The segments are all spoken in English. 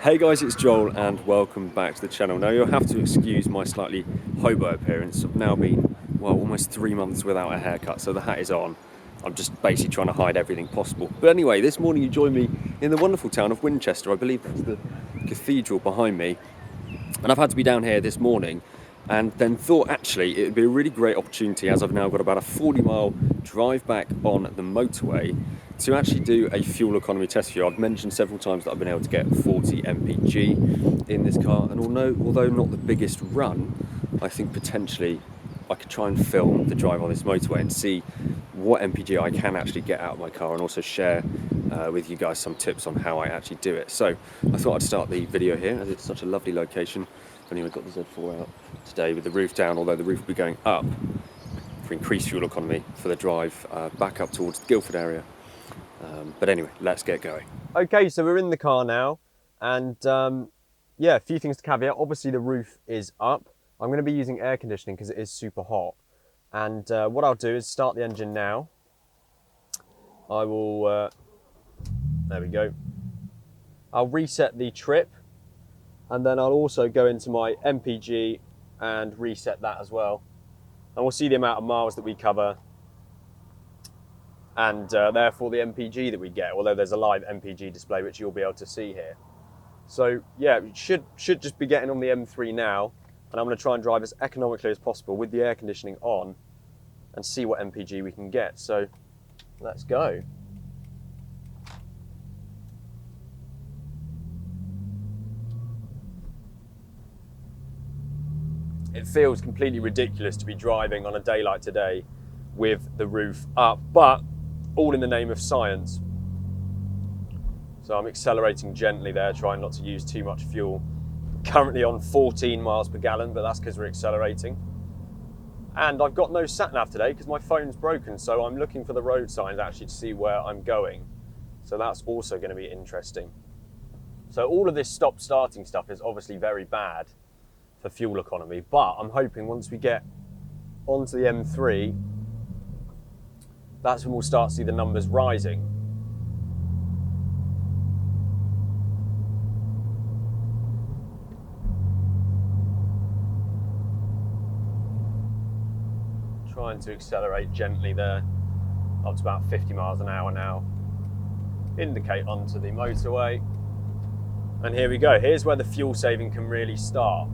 Hey guys, it's Joel and welcome back to the channel. Now you'll have to excuse my slightly hobo appearance. I've now been, well, almost 3 months without a haircut, so the hat is on. I'm just basically trying to hide everything possible. But anyway, this morning you joined me in the wonderful town of Winchester. I believe that's the cathedral behind me. And I've had to be down here this morning and then thought actually it would be a really great opportunity, as I've now got about a 40-mile drive back on the motorway, to actually do a fuel economy test for you. I've mentioned several times that I've been able to get 40 mpg in this car, and although not the biggest run, I think potentially I could try and film the drive on this motorway and see what mpg I can actually get out of my car, and also share with you guys some tips on how I actually do it. So I thought I'd start the video here, as it's such a lovely location. I've only got the Z4 out today with the roof down, although the roof will be going up for increased fuel economy for the drive back up towards the Guildford area. But anyway, let's get going. Okay, so we're in the car now, and yeah, a few things to caveat. Obviously the roof is up. I'm going to be using air conditioning because it is super hot. And what I'll do is start the engine now. I will, there we go. I'll reset the trip, and then I'll also go into my MPG and reset that as well. And we'll see the amount of miles that we cover, and therefore the MPG that we get, although there's a live MPG display which you'll be able to see here. So yeah, we should just be getting on the M3 now, and I'm going to try and drive as economically as possible with the air conditioning on and see what MPG we can get. So let's go. It feels completely ridiculous to be driving on a day like today with the roof up, but all in the name of science. So I'm accelerating gently there, trying not to use too much fuel. Currently on 14 miles per gallon, but that's because we're accelerating. And I've got no sat-nav today because my phone's broken, so I'm looking for the road signs actually to see where I'm going. So that's also going to be interesting. So all of this stop-starting stuff is obviously very bad for fuel economy, but I'm hoping once we get onto the M3, that's when we'll start to see the numbers rising. Trying to accelerate gently there, up to about 50 miles an hour now. Indicate onto the motorway. And here we go. Here's where the fuel saving can really start.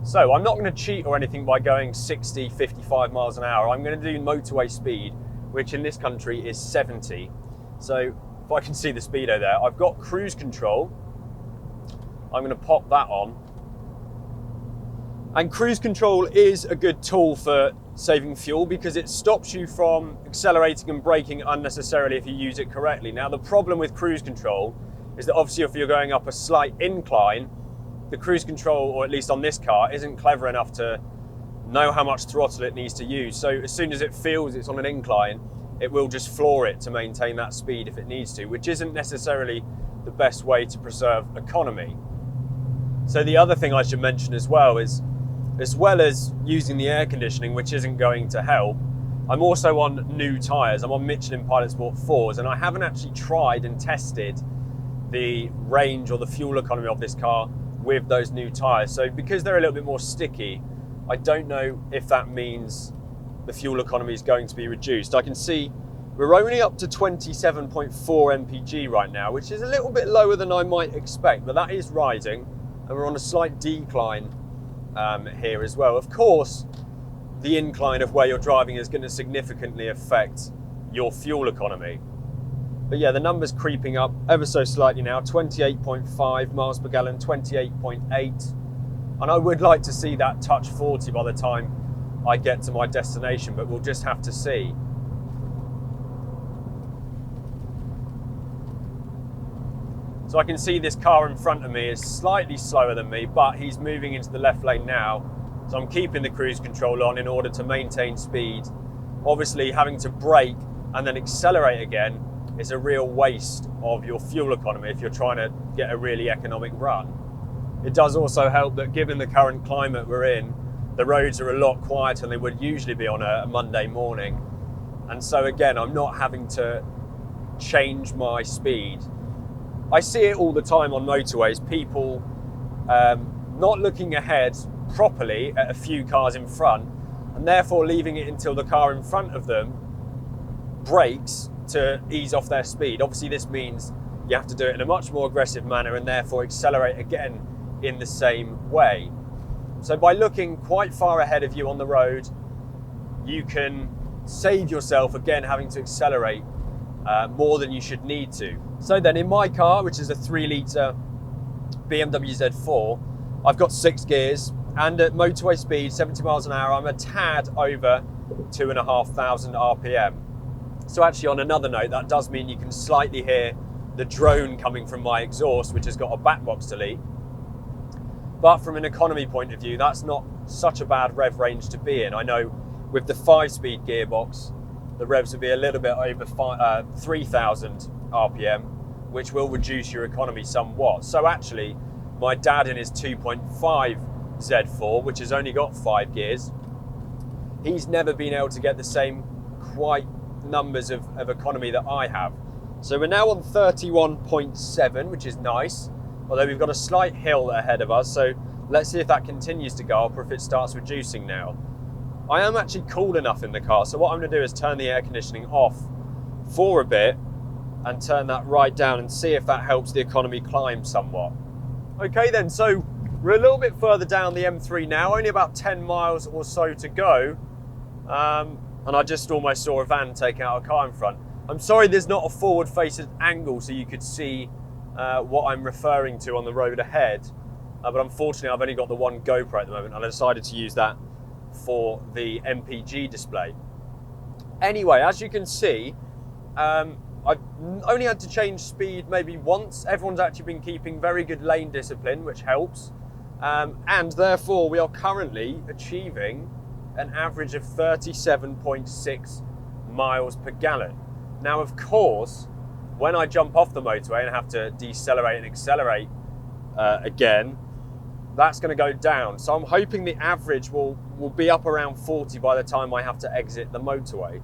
So I'm not going to cheat or anything by going 60, 55 miles an hour. I'm going to do motorway speed, which in this country is 70. So if I can see the speedo there, I've got cruise control. I'm going to pop that on. And cruise control is a good tool for saving fuel because it stops you from accelerating and braking unnecessarily if you use it correctly. Now, the problem with cruise control is that obviously if you're going up a slight incline, the cruise control, or at least on this car, isn't clever enough to know how much throttle it needs to use. So as soon as it feels it's on an incline, it will just floor it to maintain that speed if it needs to, which isn't necessarily the best way to preserve economy. So the other thing I should mention as well is, as well as using the air conditioning, which isn't going to help, I'm also on new tyres. I'm on Michelin Pilot Sport 4s, and I haven't actually tried and tested the range or the fuel economy of this car with those new tyres. So because they're a little bit more sticky, I don't know if that means the fuel economy is going to be reduced. I can see we're only up to 27.4 mpg right now, which is a little bit lower than I might expect, but that is rising, and we're on a slight decline here as well. Of course, the incline of where you're driving is going to significantly affect your fuel economy. But yeah, the number's creeping up ever so slightly now, 28.5 miles per gallon, 28.8. And I would like to see that touch 40 by the time I get to my destination, but we'll just have to see. So I can see this car in front of me is slightly slower than me, but he's moving into the left lane now. So I'm keeping the cruise control on in order to maintain speed. Obviously, having to brake and then accelerate again is a real waste of your fuel economy if you're trying to get a really economic run. It does also help that given the current climate we're in, the roads are a lot quieter than they would usually be on a Monday morning. And so again, I'm not having to change my speed I see it all the time on motorways, people not looking ahead properly at a few cars in front, and therefore leaving it until the car in front of them brakes to ease off their speed. Obviously this means you have to do it in a much more aggressive manner and therefore accelerate again in the same way. So by looking quite far ahead of you on the road, you can save yourself again having to accelerate more than you should need to. So then in my car, which is a 3-litre BMW Z4, I've got 6 gears, and at motorway speed, 70 miles an hour, I'm a tad over 2,500 RPM. So actually on another note, that does mean you can slightly hear the drone coming from my exhaust, which has got a back box delete. But from an economy point of view, that's not such a bad rev range to be in. I know with the 5-speed gearbox, the revs will be a little bit over 3,000 RPM, which will reduce your economy somewhat. So actually, my dad in his 2.5 Z4, which has only got 5 gears, he's never been able to get the same quite numbers of economy that I have. So we're now on 31.7, which is nice, although we've got a slight hill ahead of us, so let's see if that continues to go up or if it starts reducing now. I am actually cool enough in the car, so what I'm going to do is turn the air conditioning off for a bit and turn that right down and see if that helps the economy climb somewhat. Okay then, so we're a little bit further down the M3 now, only about 10 miles or so to go, and I just almost saw a van take out a car in front. I'm sorry there's not a forward-facing angle so you could see what I'm referring to on the road ahead, but unfortunately I've only got the one GoPro at the moment and I decided to use that for the MPG display. Anyway, as you can see, I've only had to change speed maybe once. Everyone's actually been keeping very good lane discipline, which helps, and therefore we are currently achieving an average of 37.6 miles per gallon. Now, of course, when I jump off the motorway and have to decelerate and accelerate again, that's going to go down. So I'm hoping the average will be up around 40 by the time I have to exit the motorway.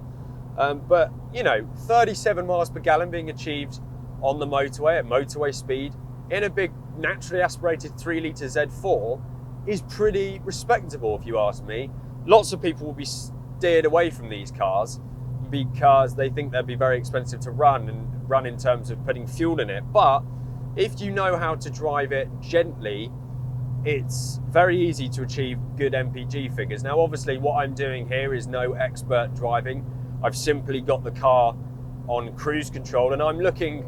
But, you know, 37 miles per gallon being achieved on the motorway at motorway speed in a big naturally aspirated 3-litre Z4 is pretty respectable, if you ask me. Lots of people will be steered away from these cars because they think they'd be very expensive to run in terms of putting fuel in it. But if you know how to drive it gently, it's very easy to achieve good MPG figures. Now, obviously, what I'm doing here is no expert driving. I've simply got the car on cruise control and I'm looking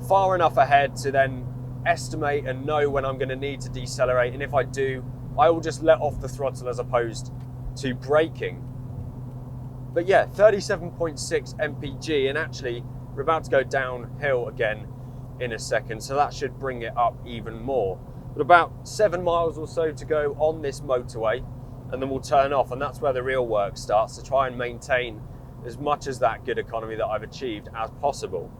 far enough ahead to then estimate and know when I'm going to need to decelerate. And if I do, I will just let off the throttle as opposed to braking. But yeah, 37.6 MPG, and actually we're about to go downhill again in a second, so that should bring it up even more. But about 7 miles or so to go on this motorway, and then we'll turn off, and that's where the real work starts, to try and maintain as much as that good economy that I've achieved as possible.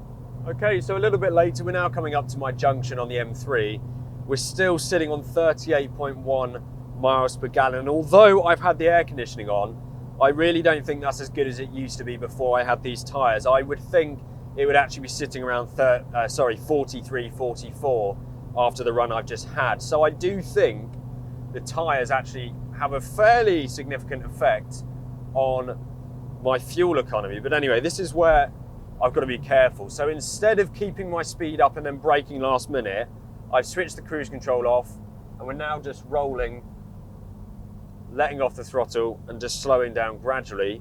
Okay, so a little bit later, we're now coming up to my junction on the M3. We're still sitting on 38.1 miles per gallon, and although I've had the air conditioning on, I really don't think that's as good as it used to be before I had these tyres. I would think it would actually be sitting around 43, 44 after the run I've just had. So I do think the tyres actually have a fairly significant effect on my fuel economy. But anyway, this is where I've got to be careful. So instead of keeping my speed up and then braking last minute, I've switched the cruise control off and we're now just rolling, letting off the throttle and just slowing down gradually,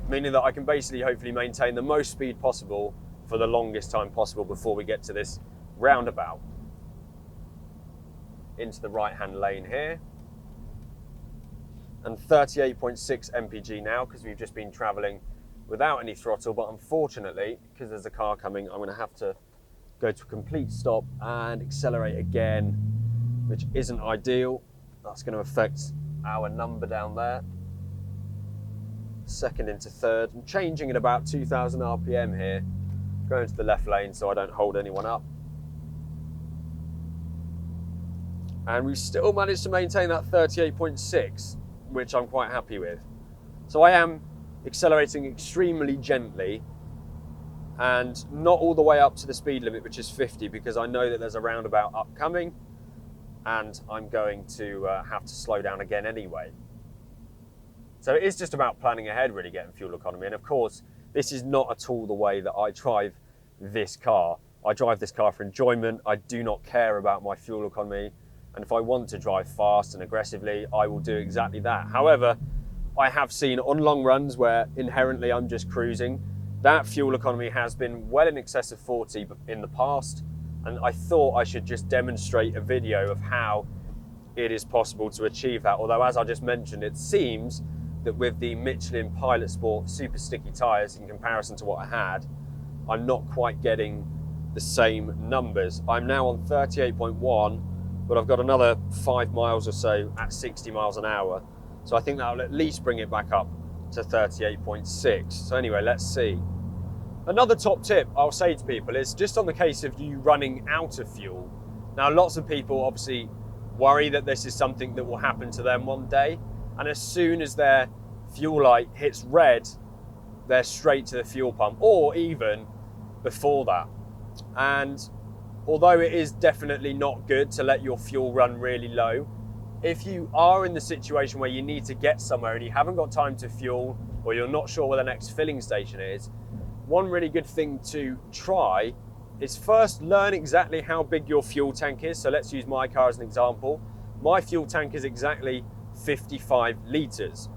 meaning that I can basically hopefully maintain the most speed possible for the longest time possible before we get to this roundabout. Into the right-hand lane here. And 38.6 mpg now, because we've just been traveling without any throttle, but unfortunately, because there's a car coming, I'm going to have to go to a complete stop and accelerate again, which isn't ideal. That's going to affect our number down there. Second into third. I'm changing at about 2,000 RPM here, going to the left lane so I don't hold anyone up. And we still managed to maintain that 38.6, which I'm quite happy with. So I am accelerating extremely gently, and not all the way up to the speed limit, which is 50, because I know that there's a roundabout upcoming and I'm going to have to slow down again anyway. So it is just about planning ahead, really, getting fuel economy. And of course, this is not at all the way that I drive this car. I drive this car for enjoyment. I do not care about my fuel economy. And if I want to drive fast and aggressively, I will do exactly that. However, I have seen on long runs where inherently I'm just cruising, that fuel economy has been well in excess of 40 in the past. And I thought I should just demonstrate a video of how it is possible to achieve that. Although, as I just mentioned, it seems that with the Michelin Pilot Sport super sticky tyres in comparison to what I had, I'm not quite getting the same numbers. I'm now on 38.1, but I've got another 5 miles or so at 60 miles an hour. So I think that'll at least bring it back up to 38.6. So anyway, let's see. Another top tip I'll say to people is just on the case of you running out of fuel. Now, lots of people obviously worry that this is something that will happen to them one day. And as soon as their fuel light hits red, they're straight to the fuel pump, or even before that. And although it is definitely not good to let your fuel run really low, if you are in the situation where you need to get somewhere and you haven't got time to fuel, or you're not sure where the next filling station is, one really good thing to try is first learn exactly how big your fuel tank is. So let's use my car as an example. My fuel tank is exactly 55 litres.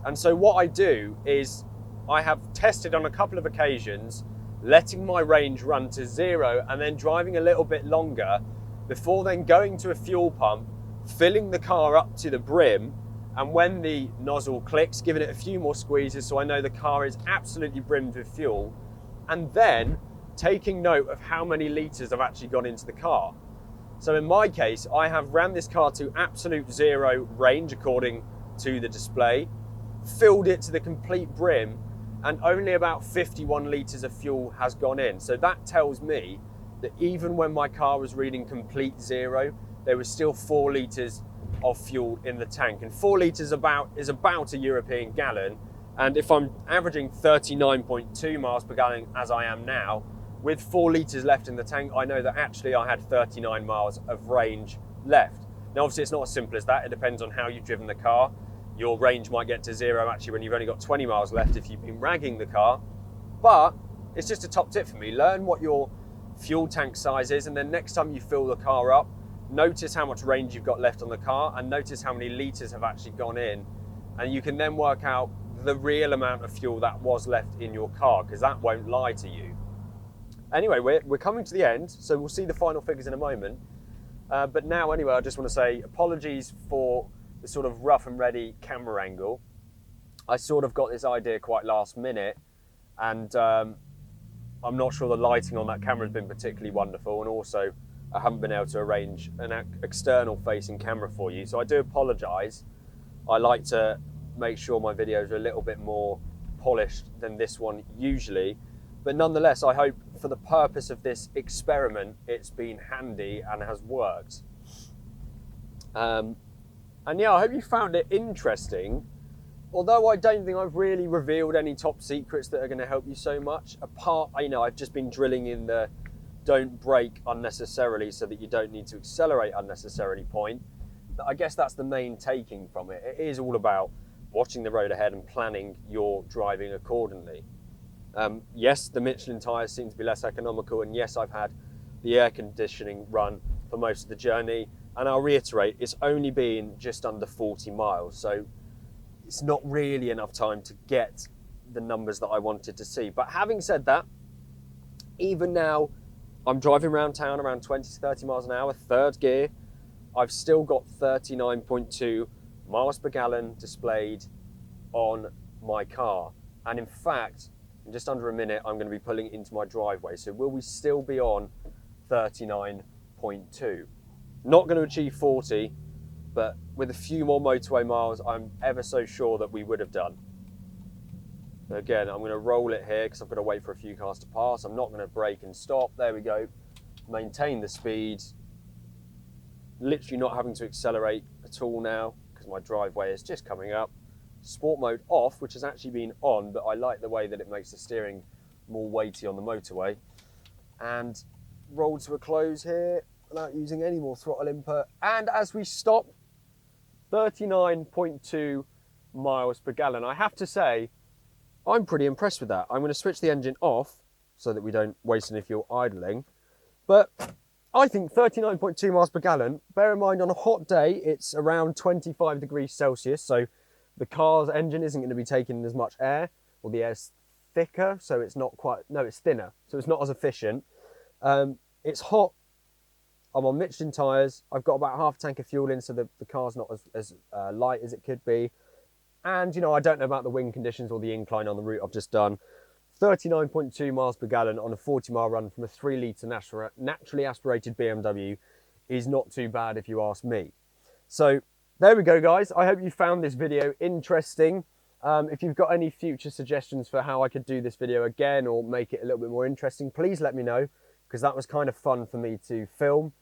And so what I do is I have tested on a couple of occasions letting my range run to 0 and then driving a little bit longer before then going to a fuel pump, filling the car up to the brim, and when the nozzle clicks, giving it a few more squeezes so I know the car is absolutely brimmed with fuel, and then taking note of how many litres have actually gone into the car. So in my case, I have ran this car to absolute 0 range according to the display, filled it to the complete brim, and only about 51 litres of fuel has gone in. So that tells me that even when my car was reading complete 0, there was still 4 litres of fuel in the tank. And 4 litres is about a European gallon. And if I'm averaging 39.2 miles per gallon as I am now, with 4 litres left in the tank, I know that actually I had 39 miles of range left. Now, obviously it's not as simple as that. It depends on how you've driven the car. Your range might get to 0 actually when you've only got 20 miles left if you've been ragging the car. But it's just a top tip for me. Learn what your fuel tank size is, and then next time you fill the car up, notice how much range you've got left on the car and notice how many litres have actually gone in. And you can then work out the real amount of fuel that was left in your car, because that won't lie to you. Anyway, we're coming to the end, so we'll see the final figures in a moment. But now, anyway, I just want to say apologies for the sort of rough and ready camera angle. I sort of got this idea quite last minute, and I'm not sure the lighting on that camera has been particularly wonderful, and also I haven't been able to arrange an external facing camera for you, so I do apologise. I like to make sure my videos are a little bit more polished than this one usually, but nonetheless I hope for the purpose of this experiment it's been handy and has worked. And yeah, I hope you found it interesting, although I don't think I've really revealed any top secrets that are going to help you so much. Apart, I've just been drilling in the don't brake unnecessarily so that you don't need to accelerate unnecessarily point. I guess that's the main taking from it. It is all about watching the road ahead and planning your driving accordingly. Yes, the Michelin tyres seem to be less economical, and yes, I've had the air conditioning run for most of the journey, and I'll reiterate, it's only been just under 40 miles, so it's not really enough time to get the numbers that I wanted to see. But having said that, even now, I'm driving around town around 20 to 30 miles an hour, third gear. I've still got 39.2 miles per gallon displayed on my car. And in fact, in just under a minute, I'm going to be pulling into my driveway. So will we still be on 39.2? Not going to achieve 40, but with a few more motorway miles, I'm ever so sure that we would have done. So again, I'm going to roll it here because I've got to wait for a few cars to pass. I'm not going to brake and stop. There we go. Maintain the speed. Literally not having to accelerate at all now because my driveway is just coming up. Sport mode off, which has actually been on, but I like the way that it makes the steering more weighty on the motorway. And roll to a close here without using any more throttle input. And as we stop, 39.2 miles per gallon. I have to say, I'm pretty impressed with that. I'm going to switch the engine off so that we don't waste any fuel idling. But I think 39.2 miles per gallon, bear in mind on a hot day, it's around 25 degrees Celsius. So the car's engine isn't going to be taking in as much air, or the air's thicker. So it's not quite, no, it's thinner. So it's not as efficient. It's hot. I'm on Michelin tyres. I've got about half a tank of fuel in, so the car's not as light as it could be. And, you know, I don't know about the wind conditions or the incline on the route I've just done. 39.2 miles per gallon on a 40-mile run from a 3-litre naturally aspirated BMW is not too bad if you ask me. So there we go, guys. I hope you found this video interesting. If you've got any future suggestions for how I could do this video again or make it a little bit more interesting, please let me know, because that was kind of fun for me to film.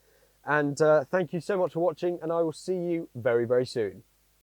And thank you so much for watching, and I will see you very, very soon.